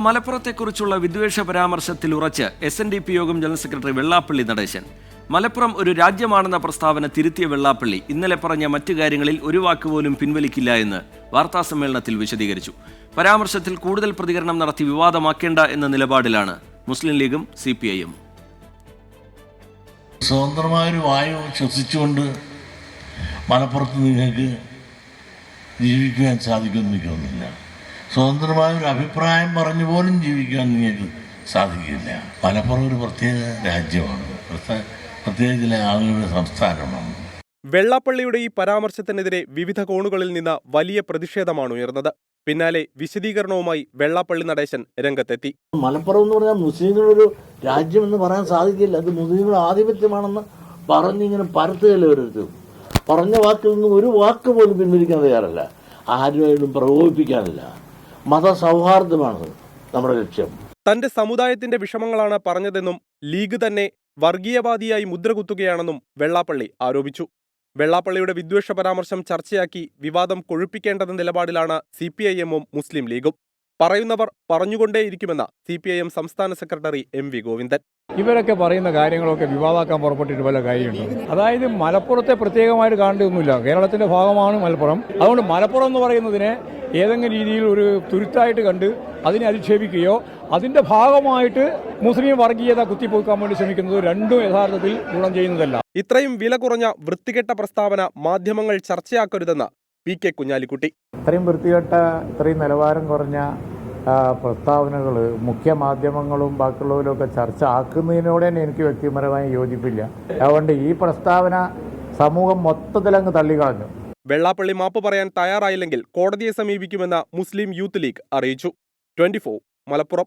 മലപ്പുറത്തെക്കുറിച്ചുള്ള വിദ്വേഷ പരാമർശത്തിൽ ഉറച്ച് SNDP യോഗം ജനറൽ സെക്രട്ടറി വെള്ളാപ്പള്ളി നടേശൻ. മലപ്പുറം ഒരു രാജ്യമാണെന്ന പ്രസ്താവന തിരുത്തിയ വെള്ളാപ്പള്ളി ഇന്നലെ പറഞ്ഞ മറ്റു കാര്യങ്ങളിൽ ഒരു വാക്കുപോലും പിൻവലിക്കില്ല എന്ന് വാർത്താസമ്മേളനത്തിൽ വിശദീകരിച്ചു. പരാമർശത്തിൽ കൂടുതൽ പ്രതികരണം നടത്തി വിവാദമാക്കേണ്ട എന്ന നിലപാടിലാണ് മുസ്ലിം ലീഗും CPIM. സ്വതന്ത്രമായൊരു വായു ശ്വസിച്ചുകൊണ്ട് മലപ്പുറത്ത് നിങ്ങൾക്ക് ജീവിക്കുവാൻ സാധിക്കുമെന്ന് എനിക്ക് തോന്നുന്നില്ല. സ്വതന്ത്രമായൊരു അഭിപ്രായം പറഞ്ഞു പോലും ജീവിക്കാൻ നിങ്ങൾക്ക് സാധിക്കില്ല. മലപ്പുറം ഒരു പ്രത്യേക രാജ്യമാണ്, പ്രത്യേക ചില ആളുകളുടെ സംസ്ഥാനമാണ്. വെള്ളാപ്പള്ളിയുടെ ഈ പരാമർശത്തിനെതിരെ വിവിധ കോണുകളിൽ നിന്ന് വലിയ പ്രതിഷേധമാണ് ഉയർന്നത്. പിന്നാലെ വിശദീകരണവുമായി വെള്ളാപ്പള്ളി നടേശൻ രംഗത്തെത്തി. മലപ്പുറം എന്ന് പറഞ്ഞാൽ മുസ്ലിങ്ങളൊരു രാജ്യം എന്ന് പറയാൻ സാധിക്കില്ല. അത് മുസ്ലിങ്ങളുടെ ആധിപത്യമാണെന്ന് പറഞ്ഞിങ്ങനെ പരത്തുകയല്ലേ ഓരോരുത്തരും. പറഞ്ഞ വാക്കിൽ നിന്നും ഒരു വാക്ക് പോലും പിൻവലിക്കാൻ തയ്യാറല്ല, ആരുമായിട്ടും പ്രകോപിപ്പിക്കാനില്ല. മതസൗഹാർദ്ദമാണ് നമ്മുടെ ലക്ഷ്യം. തന്റെ സമുദായത്തിന്റെ വിഷമങ്ങളാണ് പറഞ്ഞതെന്നും ലീഗ് തന്നെ വർഗീയവാദിയായി മുദ്രകുത്തുകയാണെന്നും വെള്ളാപ്പള്ളി ആരോപിച്ചു. വെള്ളാപ്പള്ളിയുടെ വിദ്വേഷ പരാമർശം ചർച്ചയാക്കി വിവാദം കൊഴുപ്പിക്കേണ്ടെന്ന നിലപാടിലാണ് CPIM-ഉം മുസ്ലിം ലീഗും. പറയുന്നവർ പറഞ്ഞുകൊണ്ടേയിരിക്കുമെന്ന് CPIM സംസ്ഥാന സെക്രട്ടറി MV ഗോവിന്ദൻ. ഇവരൊക്കെ പറയുന്ന കാര്യങ്ങളൊക്കെ വിവാദമാക്കാൻ പുറപ്പെട്ടിട്ട് വല്ല കാര്യമുണ്ട്. അതായത് മലപ്പുറത്തെ പ്രത്യേകമായിട്ട് കാണേണ്ടതൊന്നുമില്ല. കേരളത്തിന്റെ ഭാഗമാണ് മലപ്പുറം. അതുകൊണ്ട് മലപ്പുറം എന്ന് പറയുന്നതിനെ ഏതെങ്കിലും രീതിയിൽ ഒരു തുരുത്തായിട്ട് കണ്ട് അതിനെ അധിക്ഷേപിക്കുകയോ അതിന്റെ ഭാഗമായിട്ട് മുസ്ലിം വർഗീയത കുത്തിപ്പോക്കാൻ വേണ്ടി ശ്രമിക്കുന്നത് രണ്ടും യഥാർത്ഥത്തിൽ ഗുണം ചെയ്യുന്നതല്ല. ഇത്രയും വില കുറഞ്ഞ വൃത്തികെട്ട പ്രസ്താവന മാധ്യമങ്ങൾ ചർച്ചയാക്കരുതെന്ന് PK കുഞ്ഞാലിക്കുട്ടി. ഇത്രയും വൃത്തികെട്ട, ഇത്രയും നിലവാരം കുറഞ്ഞ പ്രസ്താവനകൾ മുഖ്യ മാധ്യമങ്ങളും ബാക്കിയുള്ളവരും ഒക്കെ ചർച്ച ആക്കുന്നതിനോട് തന്നെ എനിക്ക് വ്യക്തിപരമായി യോജിപ്പില്ല. അതുകൊണ്ട് ഈ പ്രസ്താവന സമൂഹം മൊത്തത്തിലങ്ങ് തള്ളിക്കളഞ്ഞു. വെള്ളാപ്പള്ളി മാപ്പ് പറയാൻ തയ്യാറായില്ലെങ്കിൽ കോടതിയെ സമീപിക്കുമെന്ന് മുസ്ലിം യൂത്ത് ലീഗ് അറിയിച്ചു. 24 മലപ്പുറം.